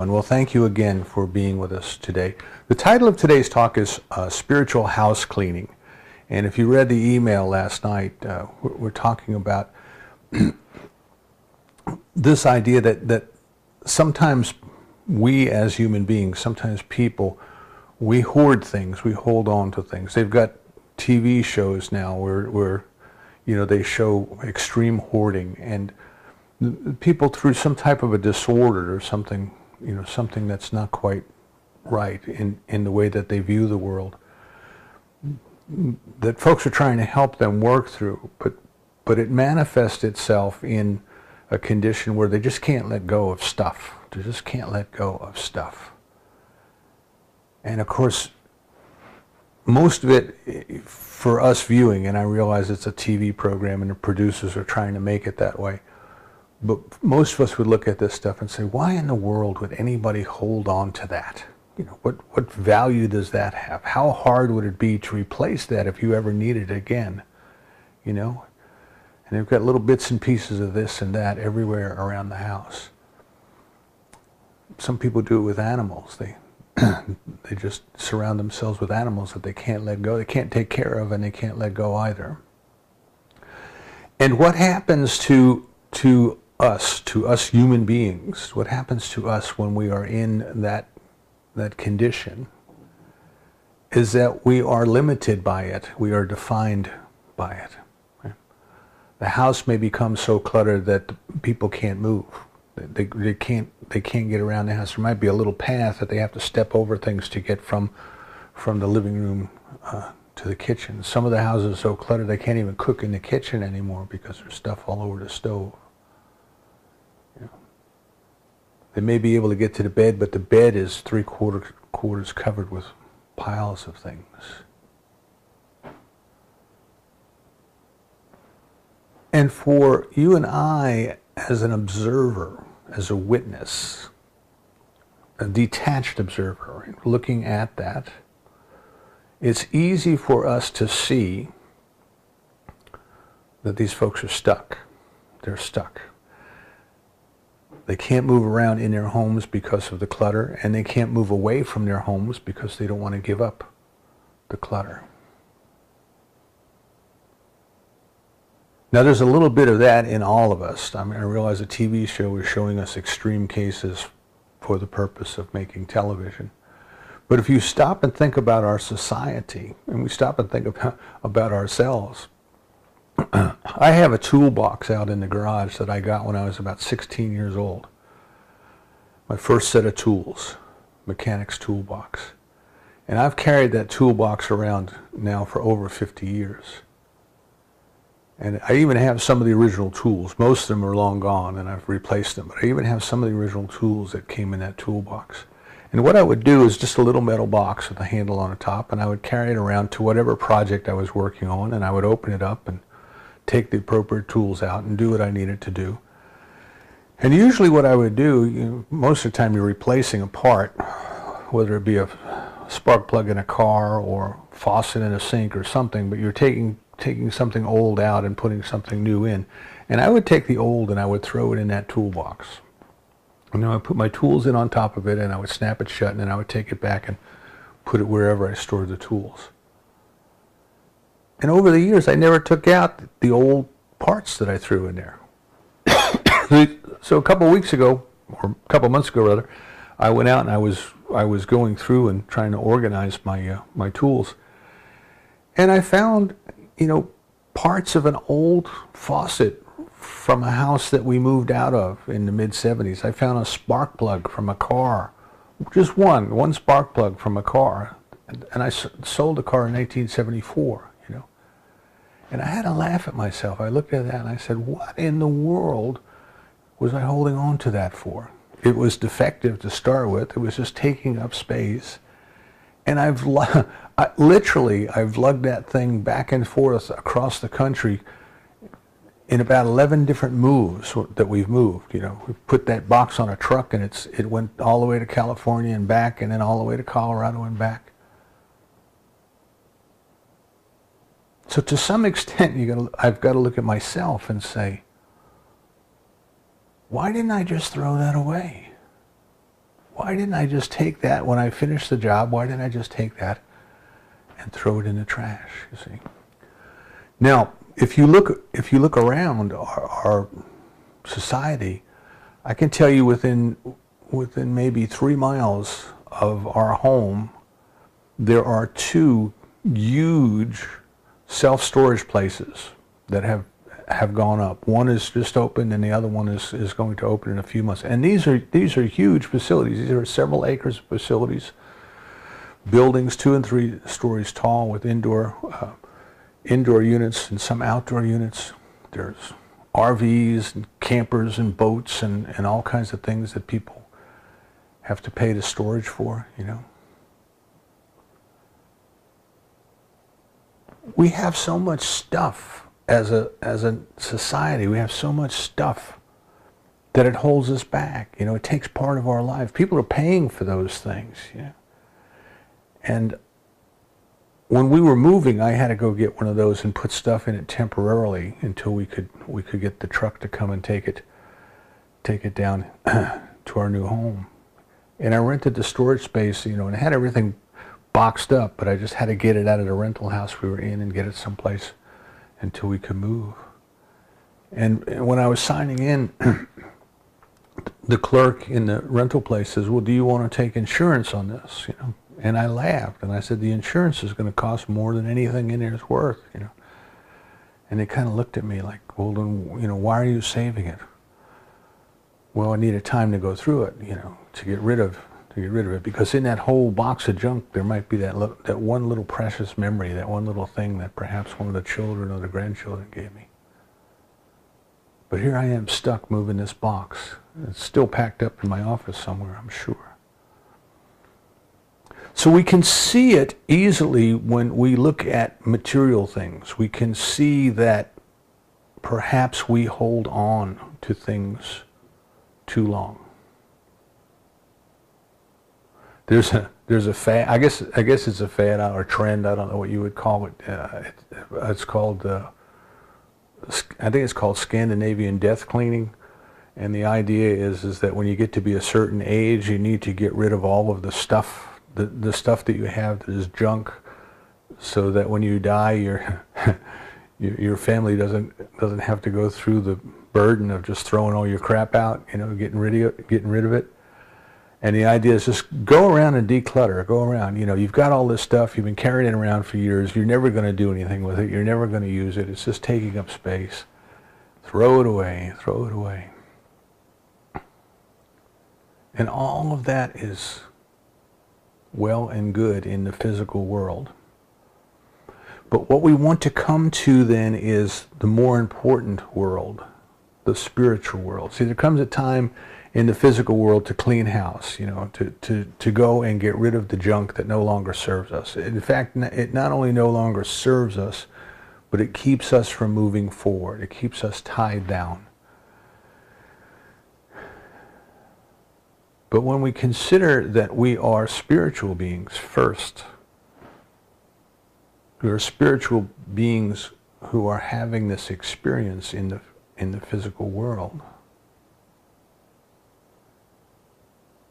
And well, thank you again for being with us today. The title of today's talk is Spiritual House Cleaning. And if you read the email last night, we're talking about this idea that sometimes we as human beings, sometimes people, we hoard things, we hold on to things. They've got TV shows now where they show extreme hoarding, and people through some type of a disorder or something, something that's not quite right in the way that they view the world, that folks are trying to help them work through, but it manifests itself in a condition where they just can't let go of stuff. They just can't let go of stuff. And of course, most of it, for us viewing, and I realize it's a TV program and the producers are trying to make it that way, but most of us would look at this stuff and say, why in the world would anybody hold on to that? What value does that have? How hard would it be to replace that if you ever needed it again? And they've got little bits and pieces of this and that everywhere around the house. Some people do it with animals. They just surround themselves with animals that they can't let go, they can't take care of, and they can't let go either. And what happens to us human beings, what happens to us when we are in that condition is that we are limited by it, we are defined by it. Right? The house may become so cluttered that people can't move. They can't get around the house. There might be a little path that they have to step over things to get from the living room to the kitchen. Some of the houses are so cluttered they can't even cook in the kitchen anymore because there's stuff all over the stove. They may be able to get to the bed, but the bed is three-quarters covered with piles of things. And for you and I, as an observer, as a witness, a detached observer, looking at that, it's easy for us to see that these folks are stuck. They're stuck. They can't move around in their homes because of the clutter, and they can't move away from their homes because they don't want to give up the clutter. Now, there's a little bit of that in all of us. I realize the TV show is showing us extreme cases for the purpose of making television. But if you stop and think about our society, and we stop and think about ourselves, I have a toolbox out in the garage that I got when I was about 16 years old. My first set of tools, mechanic's toolbox. And I've carried that toolbox around now for over 50 years. And I even have some of the original tools. Most of them are long gone and I've replaced them. But I even have some of the original tools that came in that toolbox. And what I would do is just a little metal box with a handle on the top, and I would carry it around to whatever project I was working on, and I would open it up and take the appropriate tools out and do what I needed to do. And usually what I would do, most of the time you're replacing a part, whether it be a spark plug in a car or faucet in a sink or something, but you're taking something old out and putting something new in. And I would take the old and I would throw it in that toolbox. And then I would put my tools in on top of it, and I would snap it shut, and then I would take it back and put it wherever I stored the tools. And over the years, I never took out the old parts that I threw in there. So a couple of weeks ago, or a couple of months ago rather, I went out and I was going through and trying to organize my tools, and I found parts of an old faucet from a house that we moved out of in the mid-'70s. I found a spark plug from a car, just one spark plug from a car, and I sold the car in 1974. And I had to laugh at myself. I looked at that and I said, what in the world was I holding on to that for? It was defective to start with. It was just taking up space. And I've lugged that thing back and forth across the country in about 11 different moves that we've moved. We put that box on a truck and it went all the way to California and back, and then all the way to Colorado and back. So to some extent, I've got to look at myself and say, why didn't I just throw that away? why didn't I just take that when I finished the job? Why didn't I just take that and throw it in the trash? You see. Now, if you look around our society, I can tell you within maybe 3 miles of our home, there are 2 huge self-storage places that have gone up. One is just opened, and the other one is going to open in a few months. And these are huge facilities. These are several acres of facilities, buildings 2 and 3 stories tall with indoor units and some outdoor units. There's RVs and campers and boats and all kinds of things that people have to pay to storage for, you know. We have so much stuff as a society. We have so much stuff that it holds us back. You know, it takes part of our life. People are paying for those things, you know. And when we were moving, I had to go get one of those and put stuff in it temporarily until we could get the truck to come and take it down to our new home. And I rented the storage space, you know, and it had everything boxed up, but I just had to get it out of the rental house we were in and get it someplace until we could move. And when I was signing in, the clerk in the rental place says, "Well, do you want to take insurance on this?" You know, and I laughed and I said, "The insurance is going to cost more than anything in there is worth." You know, and they kind of looked at me like, "Well, then, you know, why are you saving it?" Well, I needed time to go through it, you know, to get rid of it, because in that whole box of junk there might be that one little precious memory, that one little thing that perhaps one of the children or the grandchildren gave me. But here I am stuck moving this box. It's still packed up in my office somewhere, I'm sure. So we can see it easily when we look at material things. We can see that perhaps we hold on to things too long. There's a fad. I guess it's a fad or trend. I don't know what you would call it. It's called. I think it's called Scandinavian death cleaning, and the idea is that when you get to be a certain age, you need to get rid of all of the stuff, the stuff that you have that is junk, so that when you die, your family doesn't have to go through the burden of just throwing all your crap out. You know, getting rid of it. And the idea is just go around and declutter. Go around. You know, you've got all this stuff. You've been carrying it around for years. You're never going to do anything with it. You're never going to use it. It's just taking up space. Throw it away. Throw it away. And all of that is well and good in the physical world. But what we want to come to then is the more important world, the spiritual world. See, there comes a time in the physical world to clean house, you know, to go and get rid of the junk that no longer serves us. In fact, it not only no longer serves us, but it keeps us from moving forward. It keeps us tied down. But when we consider that we are spiritual beings first, we are spiritual beings who are having this experience in the physical world,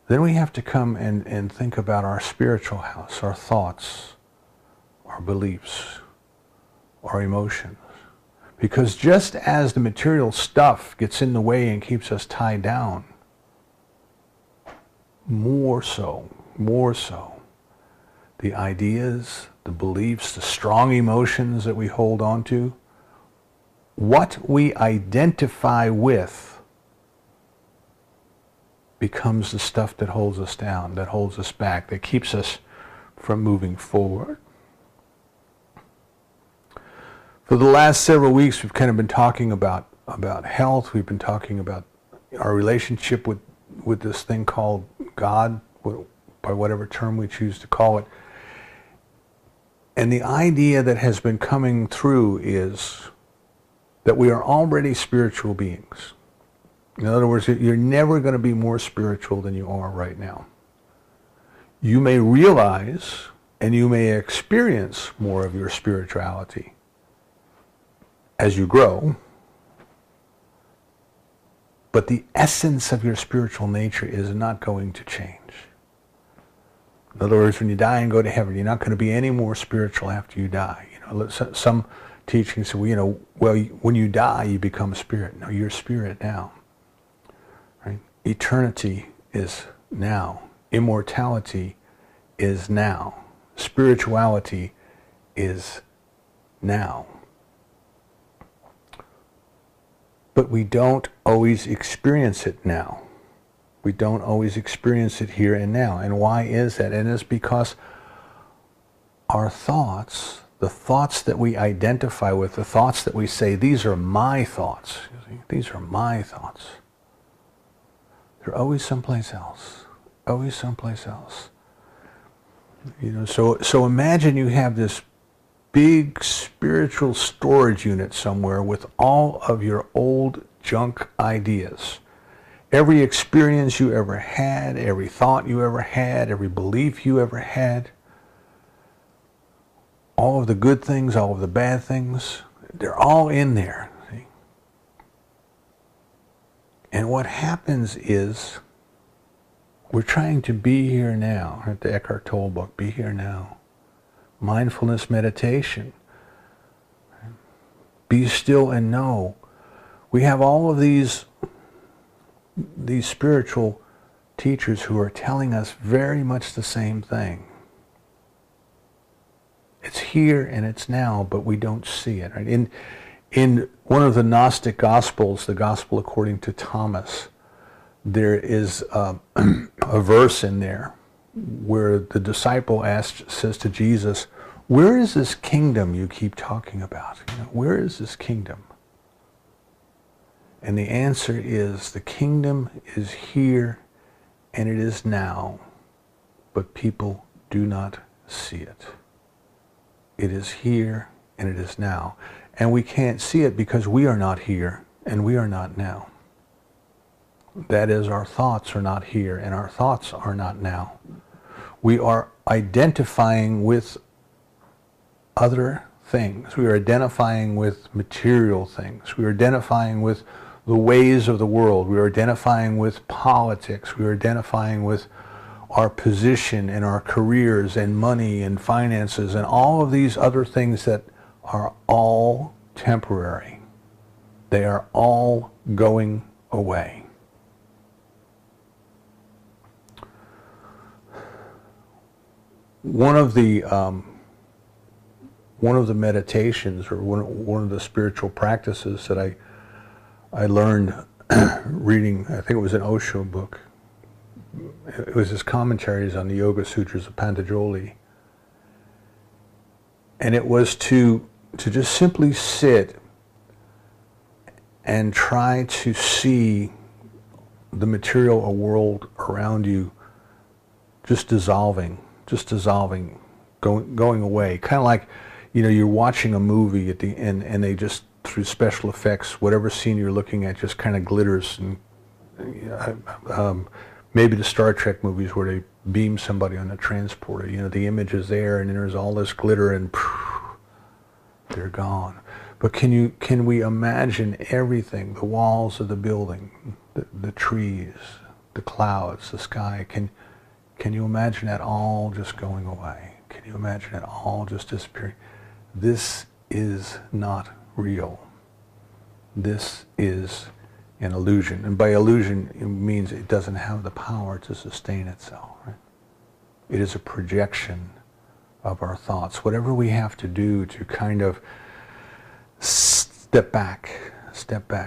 then we have to come and think about our spiritual house, our thoughts, our beliefs, our emotions. Because just as the material stuff gets in the way and keeps us tied down, more so, the ideas, the beliefs, the strong emotions that we hold on to, what we identify with becomes the stuff that holds us down, that holds us back, that keeps us from moving forward. For the last several weeks, we've kind of been talking about health. We've been talking about our relationship with this thing called God, by whatever term we choose to call it. And the idea that has been coming through is that we are already spiritual beings. In other words, you're never going to be more spiritual than you are right now. You may realize and you may experience more of your spirituality as you grow, but the essence of your spiritual nature is not going to change. In other words, when you die and go to heaven, you're not going to be any more spiritual after you die. Some teachings say, well, when you die, you become spirit. No, you're spirit now. Right? Eternity is now. Immortality is now. Spirituality is now. But we don't always experience it now. We don't always experience it here and now. And why is that? And it's because our thoughts, the thoughts that we identify with, the thoughts that we say, these are my thoughts. These are my thoughts. They're always someplace else. Always someplace else. So imagine you have this big spiritual storage unit somewhere with all of your old junk ideas. Every experience you ever had, every thought you ever had, every belief you ever had, all of the good things, all of the bad things, they're all in there. See? And what happens is we're trying to be here now. At the Eckhart Tolle book, Be Here Now. Mindfulness meditation. Be still and know. We have all of these spiritual teachers who are telling us very much the same thing. It's here and it's now, but we don't see it. Right? In one of the Gnostic Gospels, the Gospel according to Thomas, there is a verse in there where the disciple says to Jesus, where is this kingdom you keep talking about? Where is this kingdom? And the answer is, the kingdom is here and it is now, but people do not see it. It is here and it is now. And we can't see it because we are not here and we are not now. That is, our thoughts are not here and our thoughts are not now. We are identifying with other things. We are identifying with material things. We are identifying with the ways of the world. We are identifying with politics. We are identifying with our position and our careers and money and finances and all of these other things that are all temporary. They are all going away. One of the meditations, or one of the spiritual practices that I learned reading, I think it was an Osho book. It was his commentaries on the Yoga Sutras of Patanjali. And it was to just simply sit and try to see the material world around you just dissolving, going away. Kind of like, you're watching a movie at the end and they just, through special effects, whatever scene you're looking at just kind of glitters. And maybe the Star Trek movies where they beam somebody on a transporter, the image is there and there's all this glitter and they're gone. But can we imagine everything, the walls of the building, the trees, the clouds, the sky? Can you imagine that all just going away? Can you imagine it all just disappearing? This is not real. This is an illusion. And by illusion, it means it doesn't have the power to sustain itself. Right? It is a projection of our thoughts. Whatever we have to do to kind of step back,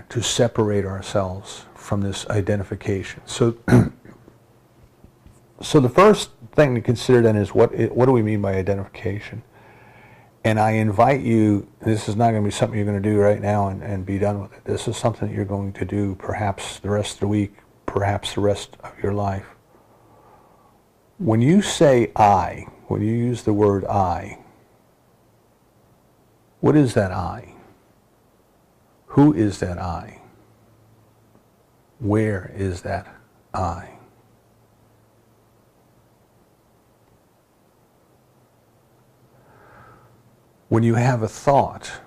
to separate ourselves from this identification. So the first thing to consider then is what do we mean by identification? And I invite you, this is not going to be something you're going to do right now and be done with it. This is something that you're going to do perhaps the rest of the week, perhaps the rest of your life. When you say I, when you use the word I, what is that I? Who is that I? Where is that I? When you have a thought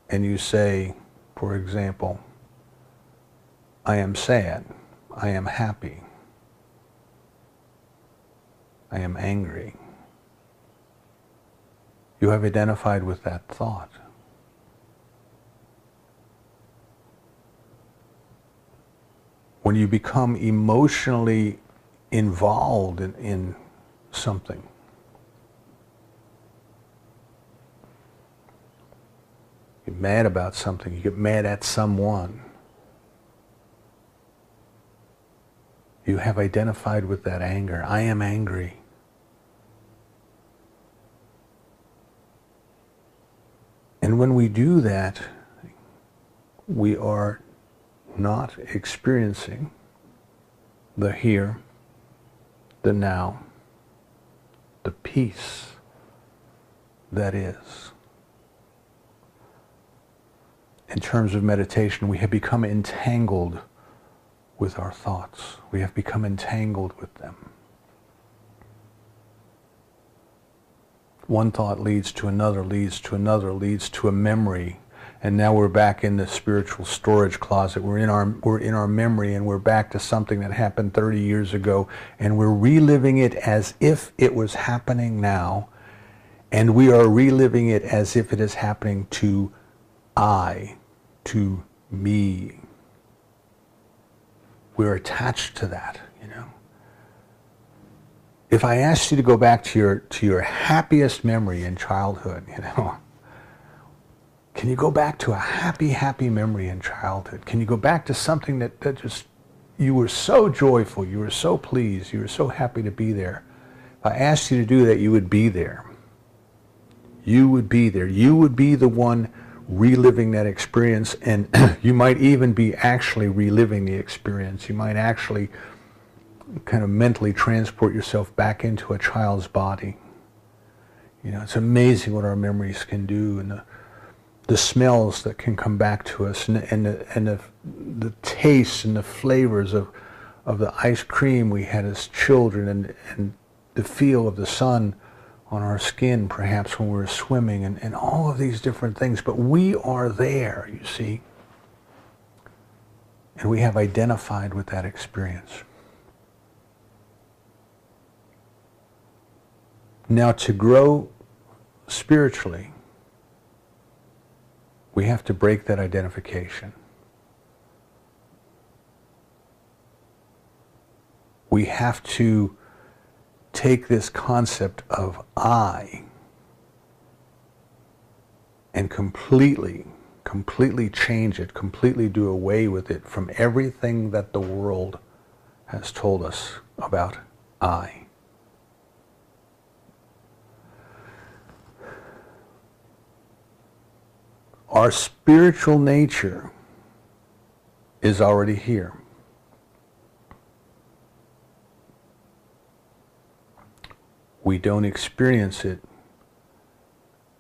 and you say, for example, I am sad, I am happy, I am angry. You have identified with that thought. When you become emotionally involved in something, you're mad about something, you get mad at someone, you have identified with that anger. I am angry. And when we do that, we are not experiencing the here, the now, the peace that is. In terms of meditation, we have become entangled with our thoughts. We have become entangled with them. One thought leads to another, leads to another, leads to a memory. And now we're back in the spiritual storage closet. We're in our memory, and we're back to something that happened 30 years ago, and we're reliving it as if it was happening now, and we are reliving it as if it is happening to I, to me. We're attached to that, you know. If I asked you to go back to your happiest memory in childhood, you know, can you go back to a happy memory in childhood? Can you go back to something that just, you were so joyful, you were so pleased, you were so happy to be there? If I asked you to do that, you would be there. You would be there. You would be the one reliving that experience, and you might even be actually reliving the experience. You might actually kind of mentally transport yourself back into a child's body. You know, it's amazing what our memories can do, and the smells that can come back to us, and the tastes and the flavors of the ice cream we had as children, and the feel of the sun on our skin, perhaps when we were swimming, and all of these different things. But we are there, you see. And we have identified with that experience. Now, to grow spiritually, we have to break that identification. We have to take this concept of I and completely change it, completely do away with it from everything that the world has told us about I. Our spiritual nature is already here. We don't experience it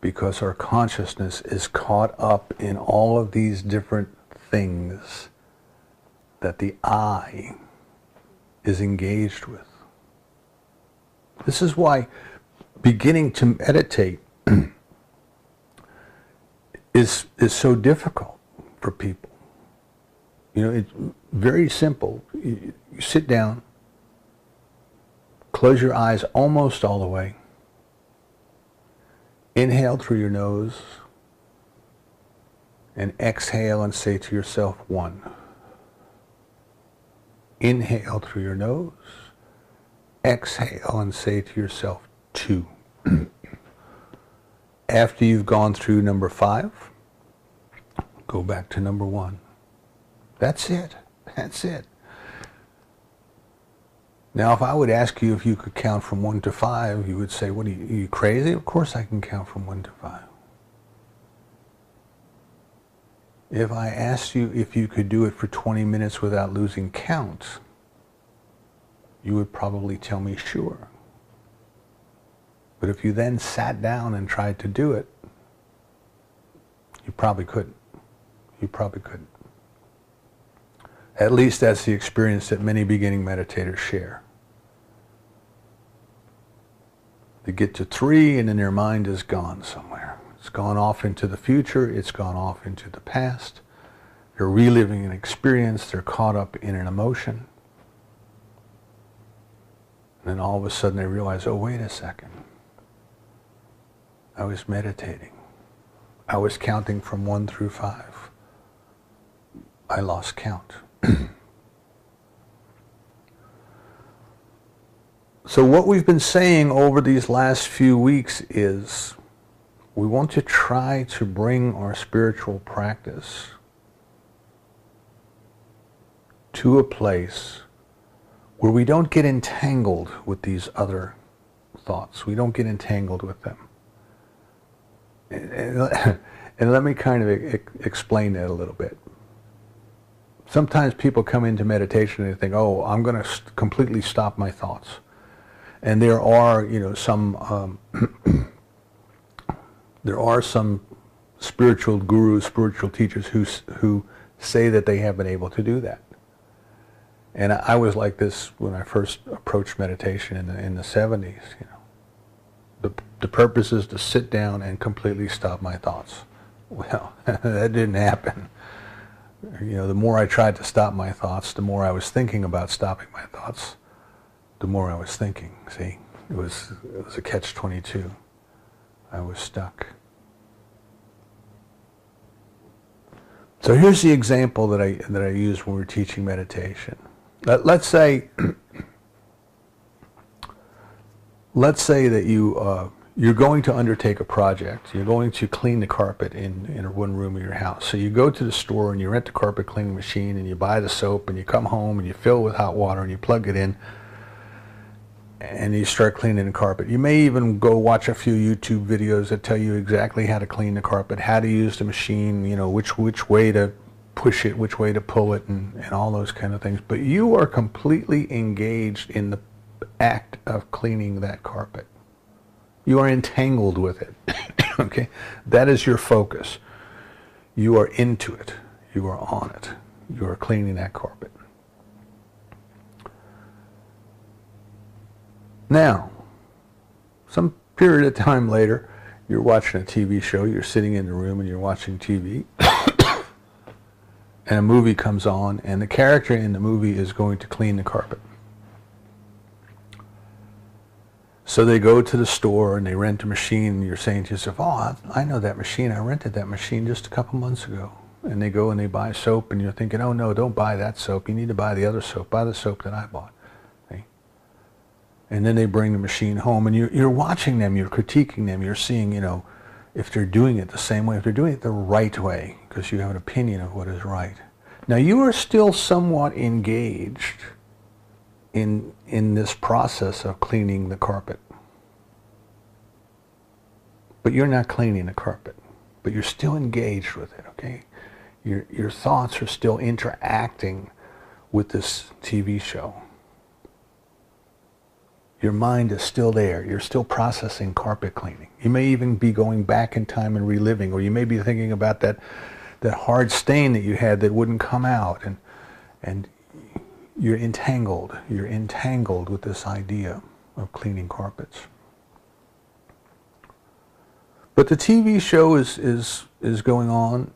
because our consciousness is caught up in all of these different things that the I is engaged with. This is why beginning to meditate is so difficult for people. You know, it's very simple. You sit down, close your eyes almost all the way, inhale through your nose, and exhale and say to yourself, 1. Inhale through your nose, exhale and say to yourself, 2. After you've gone through number 5, go back to number 1. That's it. That's it. Now, if I would ask you if you could count from 1 to 5, you would say, "What are you crazy?" Of course I can count from 1 to 5. If I asked you if you could do it for 20 minutes without losing count, you would probably tell me sure. But if you then sat down and tried to do it, you probably couldn't. You probably couldn't. At least that's the experience that many beginning meditators share. They get to 3 and then their mind is gone somewhere. It's gone off into the future. It's gone off into the past. They're reliving an experience. They're caught up in an emotion. And then all of a sudden I realized, oh, wait a second. I was meditating. I was counting from 1 through 5. I lost count. So what we've been saying over these last few weeks is we want to try to bring our spiritual practice to a place where we don't get entangled with these other thoughts. We don't get entangled with them. And let me kind of explain that a little bit. Sometimes people come into meditation and they think, oh, I'm going to completely stop my thoughts. And there are, some there are some spiritual gurus, spiritual teachers who say that they have been able to do that. And I was like this when I first approached meditation in the 70s. The purpose is to sit down and completely stop my thoughts. Well, that didn't happen. The more I tried to stop my thoughts, the more I was thinking about stopping my thoughts, the more I was thinking. See, it was a catch-22. I was stuck. So here's the example that I use when we're teaching meditation. Let's say that you're going to undertake a project. You're going to clean the carpet in one room of your house. So you go to the store and you rent the carpet cleaning machine and you buy the soap and you come home and you fill it with hot water and you plug it in and you start cleaning the carpet. You may even go watch a few YouTube videos that tell you exactly how to clean the carpet, how to use the machine, which way to push it, which way to pull it, and all those kind of things. But you are completely engaged in the act of cleaning that carpet. You are entangled with it. Okay? That is your focus. You are into it. You are on it. You are cleaning that carpet. Now, some period of time later, you're watching a TV show, you're sitting in the room and you're watching TV, and a movie comes on, and the character in the movie is going to clean the carpet. So they go to the store and they rent a machine, and you're saying to yourself, oh, I know that machine. I rented that machine just a couple months ago. And they go and they buy soap, and you're thinking, oh, no, don't buy that soap. You need to buy the other soap. Buy the soap that I bought. See? And then they bring the machine home, and you're watching them. You're critiquing them. You're seeing, if they're doing it the same way, if they're doing it the right way, because you have an opinion of what is right. Now, you are still somewhat engaged in this process of cleaning the carpet. But you're not cleaning the carpet. But you're still engaged with it, okay? Your thoughts are still interacting with this TV show. Your mind is still there. You're still processing carpet cleaning. You may even be going back in time and reliving, or you may be thinking about that hard stain that you had that wouldn't come out, and you're entangled. You're entangled with this idea of cleaning carpets. But the TV show is going on,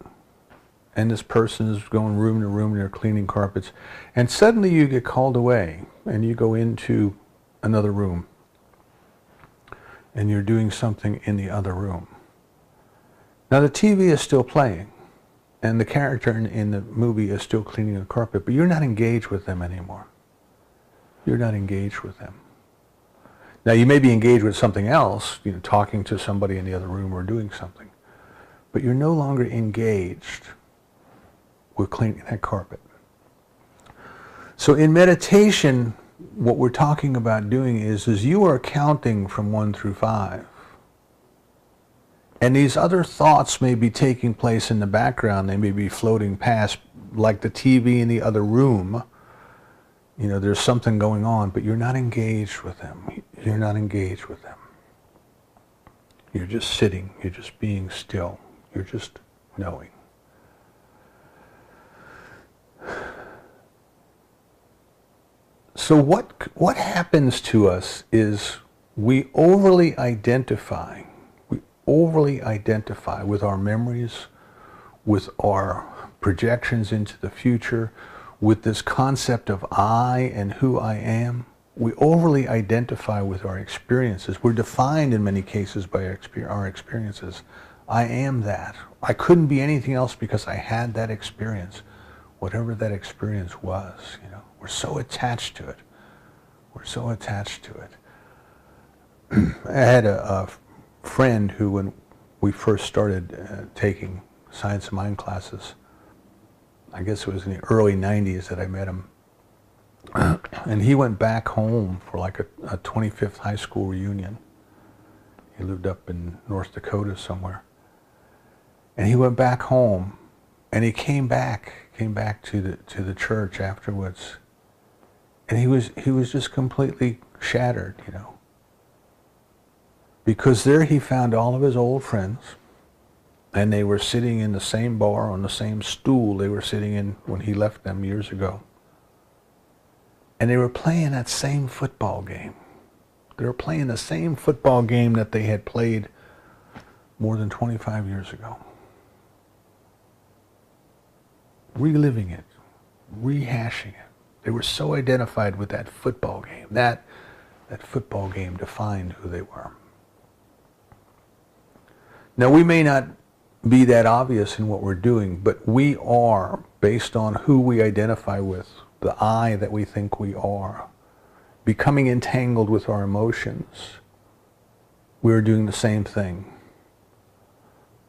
and this person is going room to room and they're cleaning carpets, and suddenly you get called away and you go into another room and you're doing something in the other room. Now the TV is still playing and the character in the movie is still cleaning the carpet, but you're not engaged with them anymore. You're not engaged with them. Now you may be engaged with something else, talking to somebody in the other room or doing something, but you're no longer engaged with cleaning that carpet. So in meditation, what we're talking about doing is you are counting from 1 through 5. And these other thoughts may be taking place in the background. They may be floating past, like the TV in the other room. There's something going on, but you're not engaged with them. You're not engaged with them. You're just sitting. You're just being still. You're just knowing. So what happens to us is we overly identify with our memories, with our projections into the future, with this concept of I and who I am. we overly identify with our experiences. We're defined in many cases by our experiences. I am that. I couldn't be anything else because I had that experience, whatever that experience was. You know, we're so attached to it. We're so attached to it. I had a friend who, when we first started taking Science of Mind classes, I guess it was in the early 90s that I met him. And he went back home for like a 25th high school reunion. He lived up in North Dakota somewhere. And he went back home, and he came back to the church afterwards. And he was just completely shattered, you know. Because there he found all of his old friends, and they were sitting in the same bar on the same stool they were sitting in when he left them years ago. And they were playing that same football game. They were playing the same football game that they had played more than 25 years ago. Reliving it, rehashing it. They were so identified with that football game. That football game defined who they were. Now, we may not be that obvious in what we're doing, but we are, based on who we identify with, the I that we think we are, becoming entangled with our emotions. We are doing the same thing.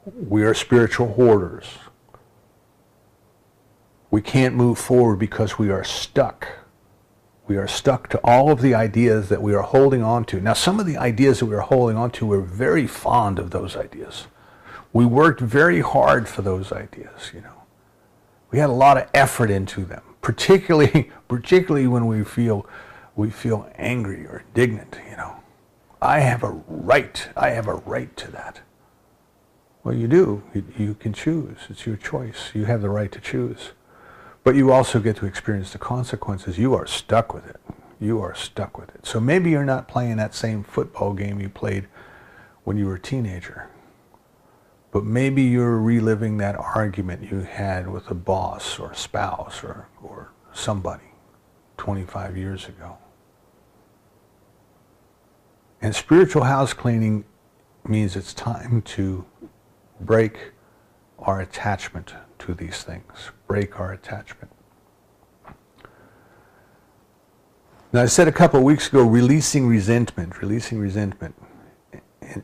We are spiritual hoarders. We can't move forward because we are stuck. We are stuck to all of the ideas that we are holding on to. Now, some of the ideas that we are holding on to, we're very fond of those ideas. We worked very hard for those ideas, you know. We had a lot of effort into them, particularly when we feel angry or indignant, you know. I have a right to that. Well, you do. You can choose. It's your choice. You have the right to choose. But you also get to experience the consequences. You are stuck with it. You are stuck with it. So maybe you're not playing that same football game you played when you were a teenager. But maybe you're reliving that argument you had with a boss or a spouse or somebody 25 years ago. And spiritual house cleaning means it's time to break our attachment to these things. Break our attachment. Now, I said a couple of weeks ago, releasing resentment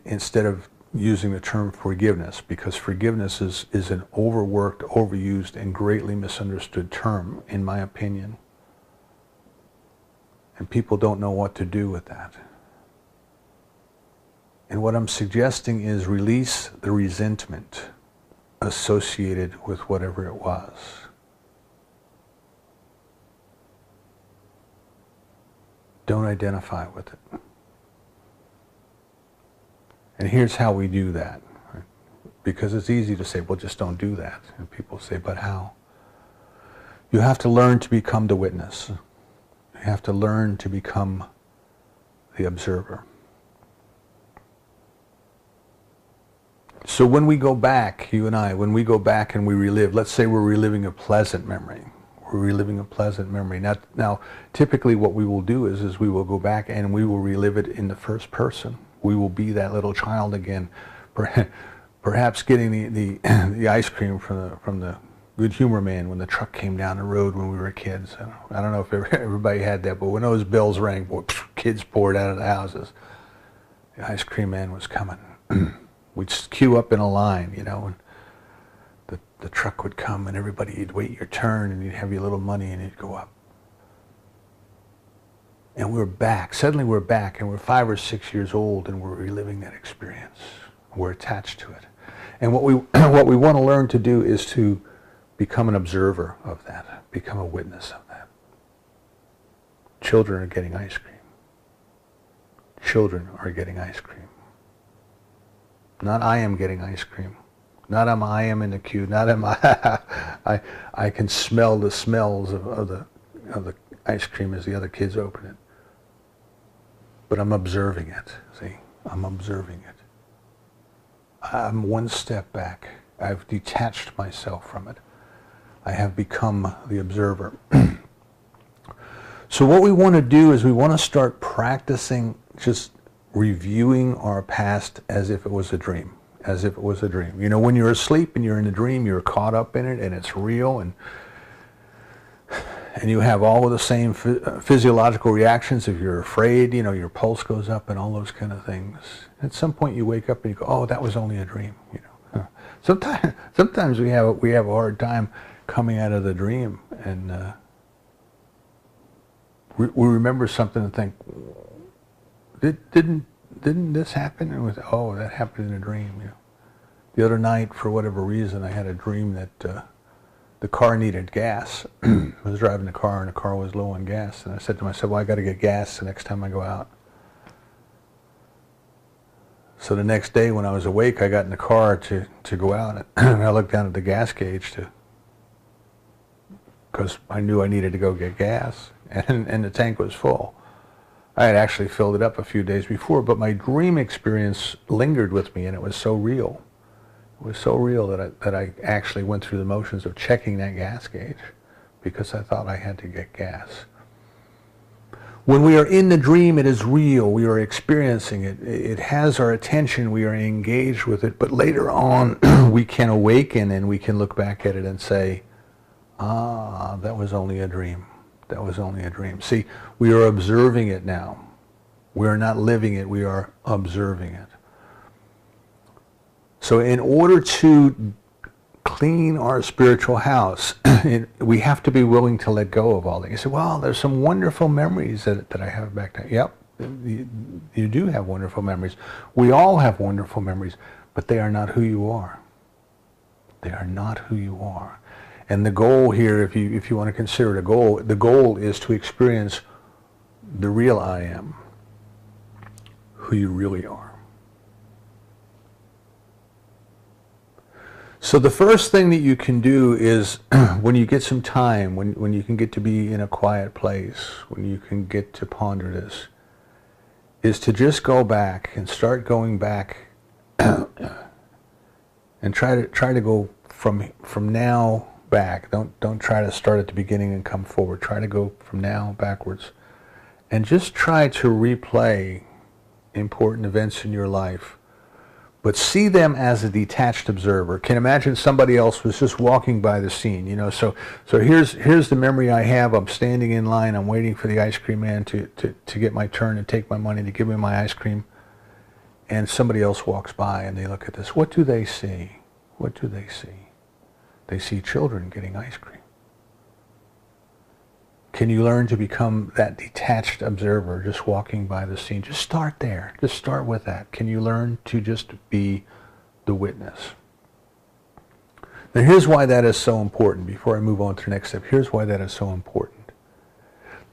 instead of using the term forgiveness, because forgiveness is an overworked, overused, and greatly misunderstood term, in my opinion. And people don't know what to do with that. And what I'm suggesting is release the resentment associated with whatever it was. Don't identify with it. And here's how we do that. Right? Because it's easy to say, well, just don't do that. And people say, but how? You have to learn to become the witness. You have to learn to become the observer. So when we go back, you and I, when we go back and we relive, let's say we're reliving a pleasant memory. We're reliving a pleasant memory. Now, typically what we will do is we will go back and we will relive it in the first person. We will be that little child again, perhaps getting the ice cream from the Good Humor Man when the truck came down the road when we were kids. I don't know if everybody had that, but when those bells rang, boy, kids poured out of the houses. The ice cream man was coming. We'd just queue up in a line, you know, and the truck would come and everybody, you'd wait your turn and you'd have your little money and you'd go up. And we're back. Suddenly we're back and we're 5 or 6 years old and we're reliving that experience. We're attached to it. And what we want to learn to do is to become an observer of that, become a witness of that. Children are getting ice cream. Children are getting ice cream. Not I am getting ice cream. Not I am in the queue. Not am I can smell the smells of the ice cream as the other kids open it. But I'm observing it. See, I'm observing it. I'm one step back. I've detached myself from it. I have become the observer. So what we want to do is we want to start practicing just reviewing our past as if it was a dream, as if it was a dream. You know, when you're asleep and you're in a dream, you're caught up in it and it's real, and you have all of the same physiological reactions. If you're afraid, you know, your pulse goes up and all those kind of things. At some point you wake up and you go, oh, that was only a dream, you know. Sometimes we have a hard time coming out of the dream, and we remember something and think, didn't this happen? And oh, that happened in a dream. You know, the other night, for whatever reason, I had a dream that the car needed gas. I was driving the car and the car was low on gas, and I said to myself, well, I got to get gas the next time I go out. So the next day when I was awake, I got in the car to go out, and I looked down at the gas gauge because I knew I needed to go get gas, and the tank was full. I had actually filled it up a few days before, but my dream experience lingered with me, and it was so real. It was so real that I actually went through the motions of checking that gas gauge because I thought I had to get gas. When we are in the dream, it is real. We are experiencing it. It has our attention. We are engaged with it. But later on, we can awaken and we can look back at it and say, ah, that was only a dream. That was only a dream. See, we are observing it now. We are not living it. We are observing it. So in order to clean our spiritual house, we have to be willing to let go of all that. You say, well, there's some wonderful memories that I have back then. Yep, you do have wonderful memories. We all have wonderful memories, but they are not who you are. They are not who you are. And the goal here, if you want to consider it a goal, the goal is to experience the real I am, who you really are. So the first thing that you can do is when you get some time, when you can get to be in a quiet place, when you can get to ponder this, is to just go back and start going back and try to go from now back. Don't try to start at the beginning and come forward. Try to go from now backwards and just try to replay important events in your life, but see them as a detached observer. Can imagine somebody else was just walking by the scene, you know. So here's the memory I have. I'm standing in line. I'm waiting for the ice cream man to get my turn and take my money to give me my ice cream. And somebody else walks by and they look at this. What do they see? What do they see? They see children getting ice cream. Can you learn to become that detached observer, just walking by the scene? Just start there. Just start with that. Can you learn to just be the witness? Now here's why that is so important. Before I move on to the next step, here's why that is so important.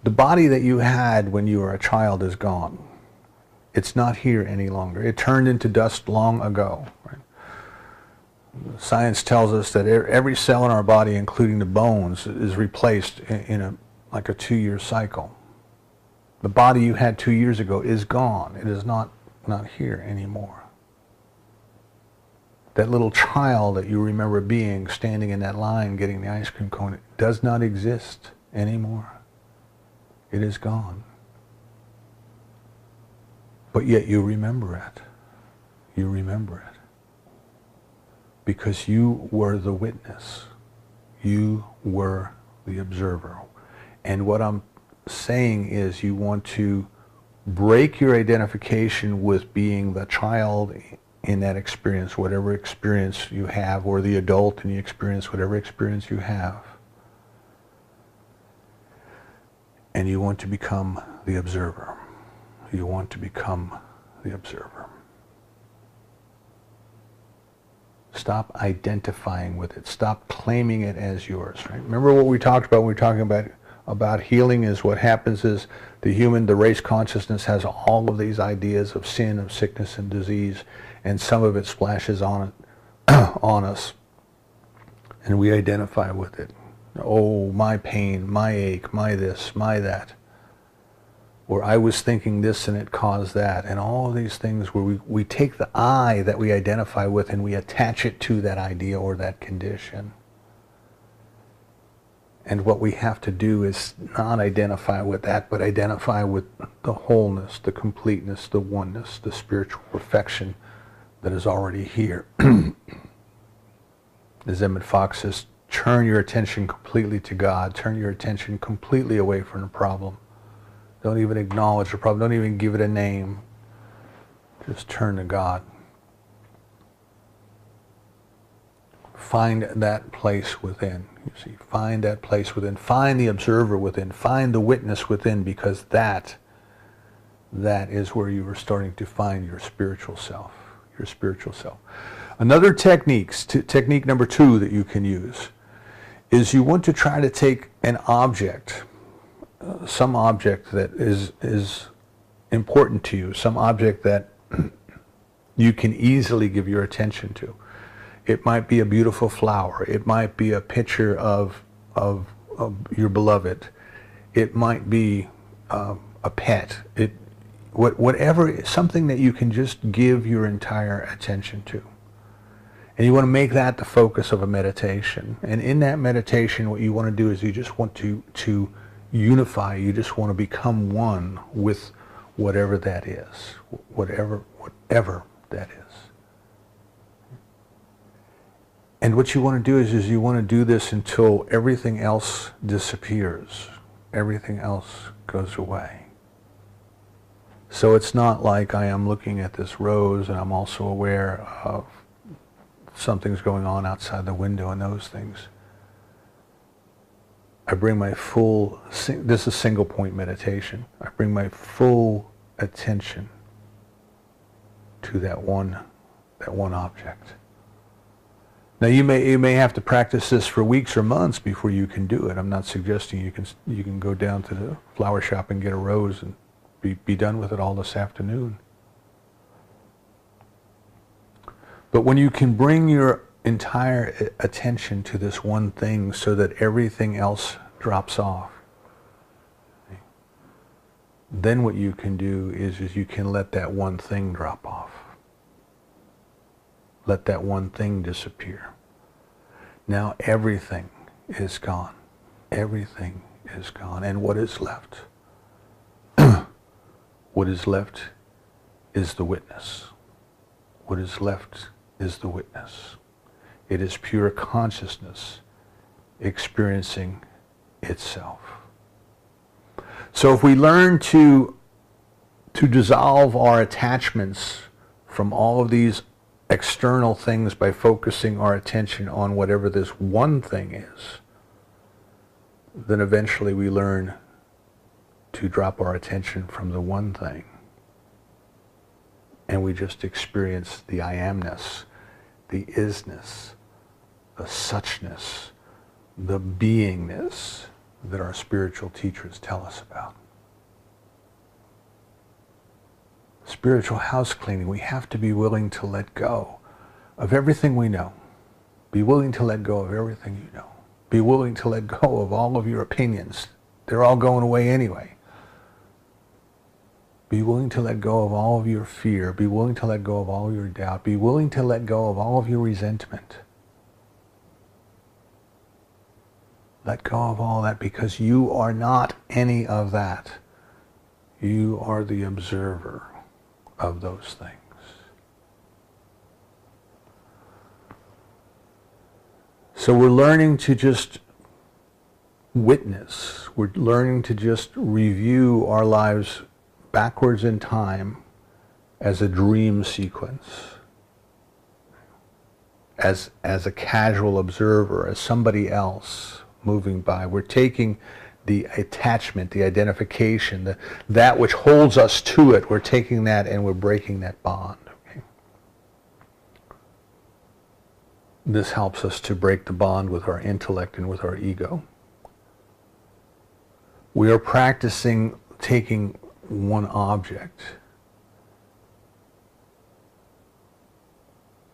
The body that you had when you were a child is gone. It's not here any longer. It turned into dust long ago. Right? Science tells us that every cell in our body, including the bones, is replaced in like a 2-year cycle. The body you had 2 years ago is gone. It is not here anymore. That little child that you remember being, standing in that line getting the ice cream cone, does not exist anymore. It is gone. But yet you remember it. You remember it. Because you were the witness. You were the observer. And what I'm saying is you want to break your identification with being the child in that experience, whatever experience you have, or the adult in the experience, whatever experience you have. And you want to become the observer. You want to become the observer. Stop identifying with it. Stop claiming it as yours. Right? Remember what we talked about when we were talking about healing is what happens is the race consciousness has all of these ideas of sin, of sickness and disease, and some of it splashes on us, and we identify with it. Oh, my pain, my ache, my this, my that. Or I was thinking this and it caused that, and all of these things where we take the I that we identify with and we attach it to that idea or that condition. And what we have to do is not identify with that, but identify with the wholeness, the completeness, the oneness, the spiritual perfection that is already here. As Emmett Fox says, turn your attention completely to God. Turn your attention completely away from the problem. Don't even acknowledge the problem. Don't even give it a name. Just turn to God. Find that place within. You see, find that place within. Find the observer within. Find the witness within, because that is where you are starting to find your spiritual self. Your spiritual self. Another technique number 2 that you can use is you want to try to take an object, some object that is important to you, some object that you can easily give your attention to. It might be a beautiful flower. It might be a picture of your beloved. It might be a pet. Whatever, something that you can just give your entire attention to. And you want to make that the focus of a meditation. And in that meditation, what you want to do is you just want to unify. You just want to become one with whatever that is. Whatever that is. And what you want to do is you want to do this until everything else disappears. Everything else goes away. So it's not like I am looking at this rose and I'm also aware of something's going on outside the window and those things. I bring my full, this is single point meditation. I bring my full attention to that one object. Now you may have to practice this for weeks or months before you can do it. I'm not suggesting you can go down to the flower shop and get a rose and be done with it all this afternoon. But when you can bring your entire attention to this one thing so that everything else drops off, then what you can do is you can let that one thing drop off. Let that one thing disappear. Now everything is gone. Everything is gone. And what is left? What is left is the witness. What is left is the witness. It is pure consciousness experiencing itself. So if we learn to dissolve our attachments from all of these external things by focusing our attention on whatever this one thing is, then eventually we learn to drop our attention from the one thing. And we just experience the I amness, the isness, the suchness, the beingness that our spiritual teachers tell us about. Spiritual house cleaning, we have to be willing to let go of everything we know. Be willing to let go of everything you know. Be willing to let go of all of your opinions. They're all going away anyway. Be willing to let go of all of your fear. Be willing to let go of all your doubt. Be willing to let go of all of your resentment. Let go of all that, because you are not any of that. You are the observer of those things. So we're learning to just witness. We're learning to just review our lives backwards in time as a dream sequence, as a casual observer, as somebody else moving by. We're taking the attachment, the identification, that which holds us to it, we're taking that and we're breaking that bond. Okay? This helps us to break the bond with our intellect and with our ego. We are practicing taking one object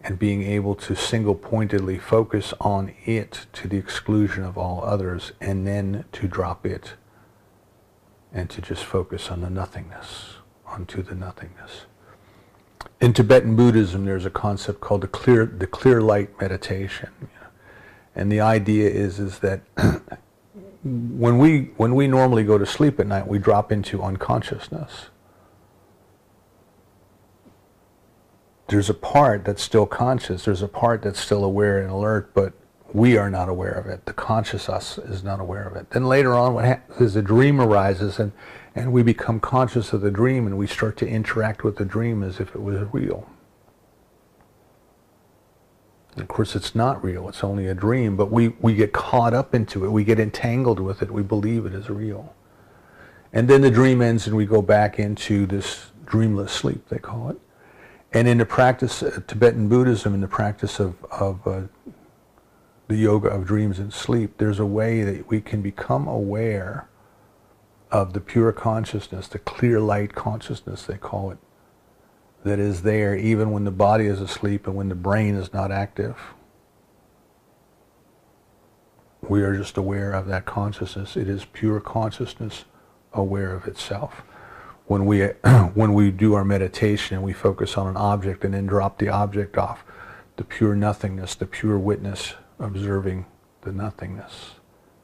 and being able to single-pointedly focus on it to the exclusion of all others, and then to drop it and to just focus on the nothingness, onto the nothingness. In Tibetan Buddhism, there's a concept called the clear light meditation. And the idea is that when we normally go to sleep at night, we drop into unconsciousness. There's a part that's still conscious, there's a part that's still aware and alert, but we are not aware of it. The conscious us is not aware of it. Then later on, what happens is a dream arises, and we become conscious of the dream, and we start to interact with the dream as if it was real. And of course, it's not real. It's only a dream, but we get caught up into it. We get entangled with it. We believe it is real. And then the dream ends, and we go back into this dreamless sleep, they call it. And in the practice, Tibetan Buddhism, in the practice of the yoga of dreams and sleep, there's a way that we can become aware of the pure consciousness, the clear light consciousness, they call it, that is there even when the body is asleep and when the brain is not active. We are just aware of that consciousness. It is pure consciousness aware of itself. When we do our meditation and we focus on an object and then drop the object off, the pure nothingness, the pure witness observing the nothingness.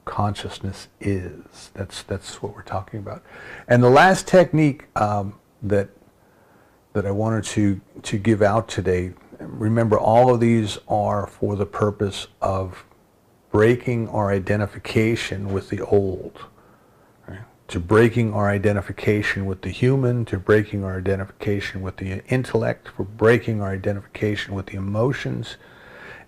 Consciousness is. That's what we're talking about. And the last technique that I wanted to give out today, remember all of these are for the purpose of breaking our identification with the old. To breaking our identification with the human, to breaking our identification with the intellect, for breaking our identification with the emotions.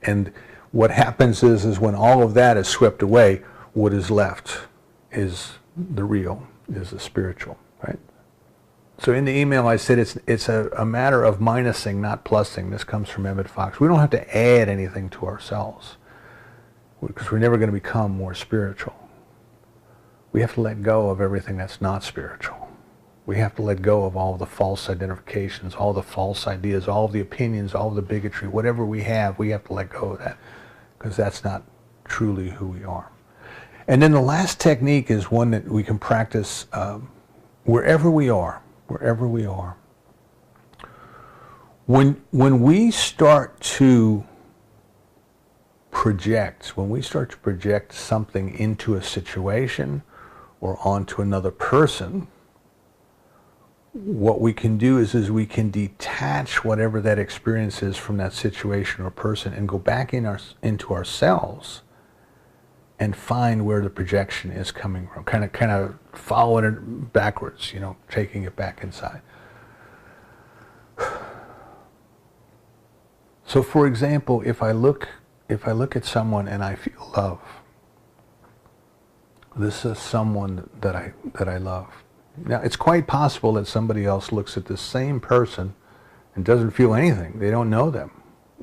And what happens is when all of that is swept away, what is left is the real, is the spiritual, right? So in the email I said it's a matter of minusing, not plussing. This comes from Emmett Fox. We don't have to add anything to ourselves because we're never going to become more spiritual. We have to let go of everything that's not spiritual. We have to let go of all the false identifications, all the false ideas, all the opinions, all the bigotry, whatever we have to let go of that because that's not truly who we are. And then the last technique is one that we can practice wherever we are, wherever we are. When we start to project, something into a situation or onto another person, what we can do is we can detach whatever that experience is from that situation or person and go back into ourselves and find where the projection is coming from. Kind of following it backwards, taking it back inside. So for example, if I look at someone and I feel love, this is someone that I love. Now, it's quite possible that somebody else looks at the same person and doesn't feel anything. They don't know them.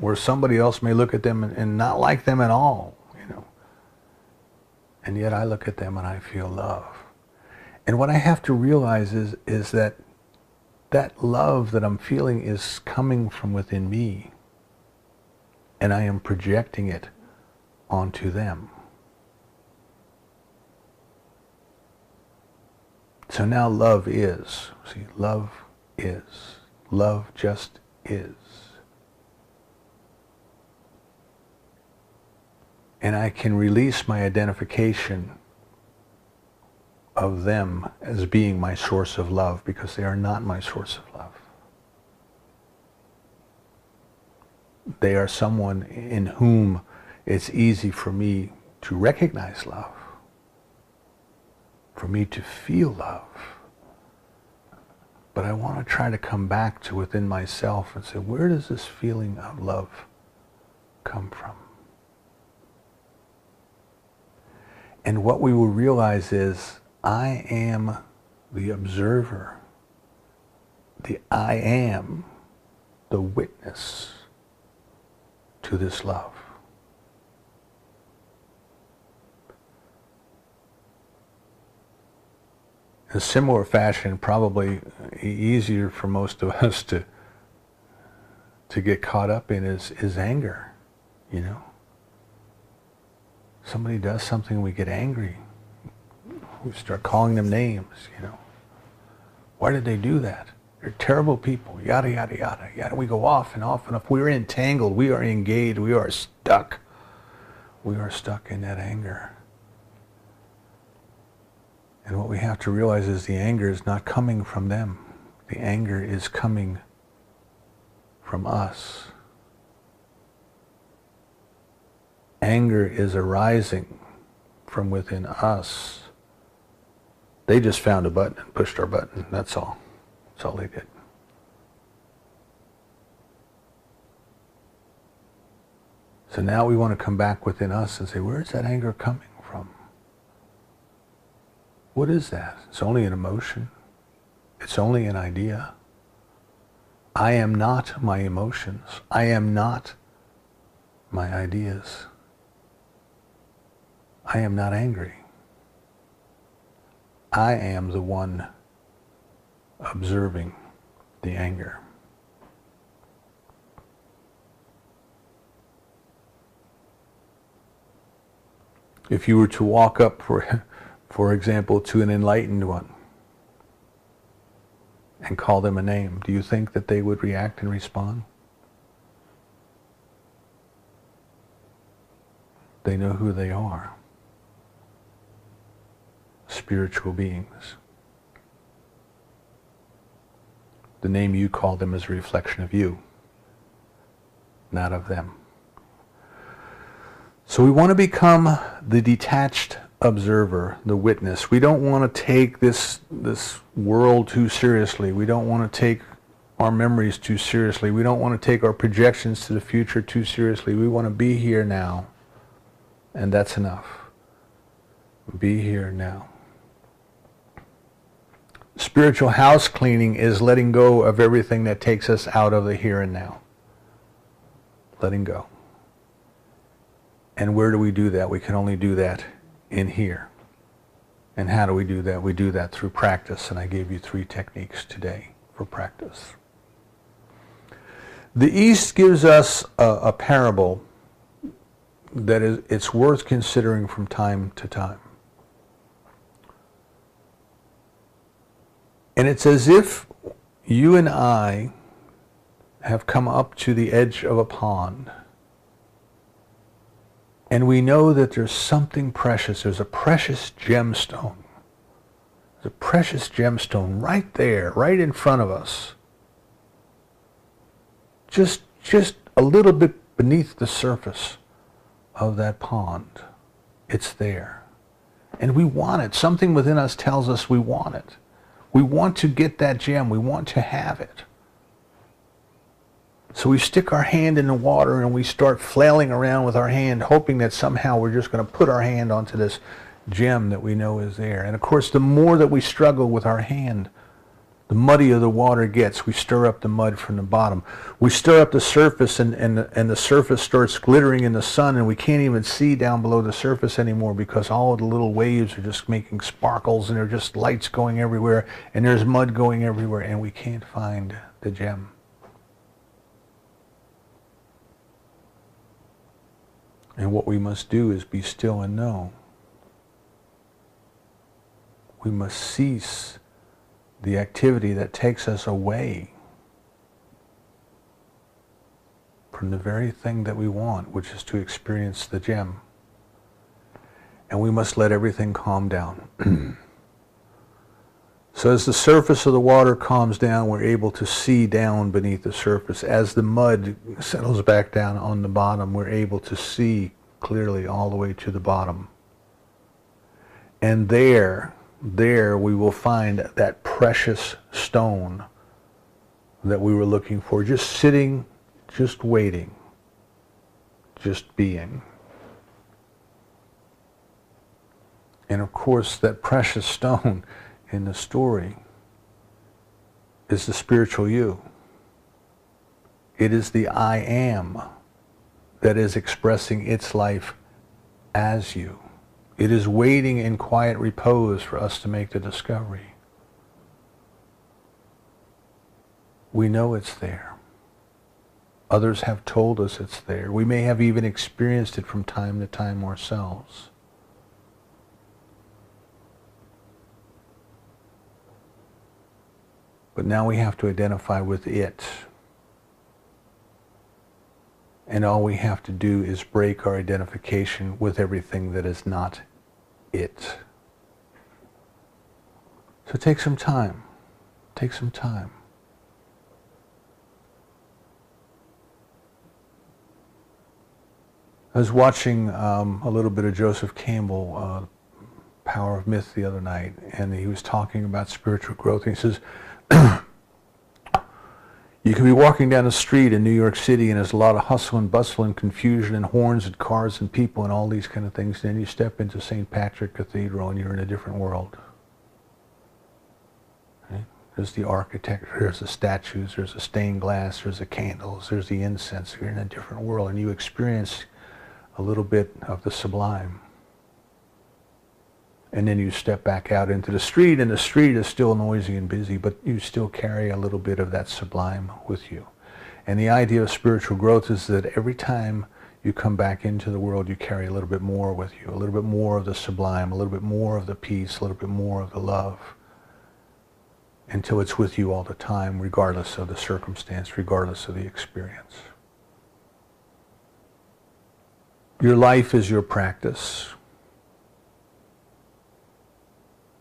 Or somebody else may look at them and not like them at all, And yet I look at them and I feel love. And what I have to realize is that love that I'm feeling is coming from within me. And I am projecting it onto them. So now love is. See, love is. Love just is. And I can release my identification of them as being my source of love because they are not my source of love. They are someone in whom it's easy for me to recognize love, for me to feel love. But I want to try to come back to within myself and say, where does this feeling of love come from? And what we will realize is, I am the observer. I am the witness to this love. In a similar fashion, probably easier for most of us to get caught up in is anger, Somebody does something, we get angry. We start calling them names, Why did they do that? They're terrible people, yada, yada, yada, yada. We go off and off and off. We're entangled, we are engaged, we are stuck. We are stuck in that anger. And what we have to realize is the anger is not coming from them. The anger is coming from us. Anger is arising from within us. They just found a button and pushed our button. That's all. That's all they did. So now we want to come back within us and say, where is that anger coming from? What is that? It's only an emotion. It's only an idea. I am not my emotions. I am not my ideas. I am not angry. I am the one observing the anger. If you were to walk up, for example, to an enlightened one and call them a name, do you think that they would react and respond? They know who they are. Spiritual beings. The name you call them is a reflection of you, not of them. So we want to become the detached observer, the witness. We don't want to take this world too seriously. We don't want to take our memories too seriously. We don't want to take our projections to the future too seriously. We want to be here now, and that's enough. Be here now. Spiritual house cleaning is letting go of everything that takes us out of the here and now. Letting go. And where do we do that? We can only do that in here. And how do we do that? We do that through practice, and I gave you 3 techniques today for practice. The East gives us a parable that it's worth considering from time to time. And it's as if you and I have come up to the edge of a pond, and we know that there's something precious. There's a precious gemstone. There's a precious gemstone right there, right in front of us. Just a little bit beneath the surface of that pond. It's there. And we want it. Something within us tells us we want it. We want to get that gem. We want to have it. So we stick our hand in the water and we start flailing around with our hand, hoping that somehow we're just going to put our hand onto this gem that we know is there. And of course, the more that we struggle with our hand, the muddier the water gets. We stir up the mud from the bottom. We stir up the surface, and the surface starts glittering in the sun, and we can't even see down below the surface anymore because all of the little waves are just making sparkles, and there are just lights going everywhere, and there's mud going everywhere, and we can't find the gem. And what we must do is be still and know. We must cease the activity that takes us away from the very thing that we want, which is to experience the gem. And we must let everything calm down. So as the surface of the water calms down, we're able to see down beneath the surface. As the mud settles back down on the bottom, we're able to see clearly all the way to the bottom. And there we will find that precious stone that we were looking for, just sitting, just waiting, just being. And of course, that precious stone in the story is the spiritual you. It is the I am that is expressing its life as you. It is waiting in quiet repose for us to make the discovery. We know it's there. Others have told us it's there. We may have even experienced it from time to time ourselves. But now we have to identify with it. And all we have to do is break our identification with everything that is not it. So take some time. Take some time. I was watching a little bit of Joseph Campbell, Power of Myth, the other night, and he was talking about spiritual growth. And he says, you can be walking down the street in New York City and there's a lot of hustle and bustle and confusion and horns and cars and people and all these kind of things. Then you step into St. Patrick Cathedral and you're in a different world. Okay? There's the architecture, there's the statues, there's the stained glass, there's the candles, there's the incense. You're in a different world and you experience a little bit of the sublime. And then you step back out into the street, and the street is still noisy and busy, but you still carry a little bit of that sublime with you. And the idea of spiritual growth is that every time you come back into the world, you carry a little bit more with you, a little bit more of the sublime, a little bit more of the peace, a little bit more of the love, until it's with you all the time, regardless of the circumstance, regardless of the experience. Your life is your practice.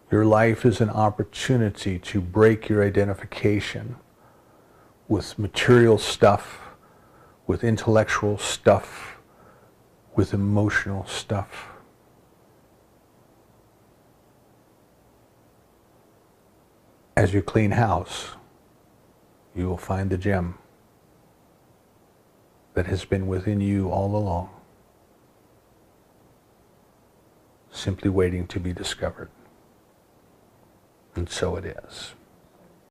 Your life is an opportunity to break your identification with material stuff, with intellectual stuff, with emotional stuff. As you clean house, you will find the gem that has been within you all along, simply waiting to be discovered. And so it is.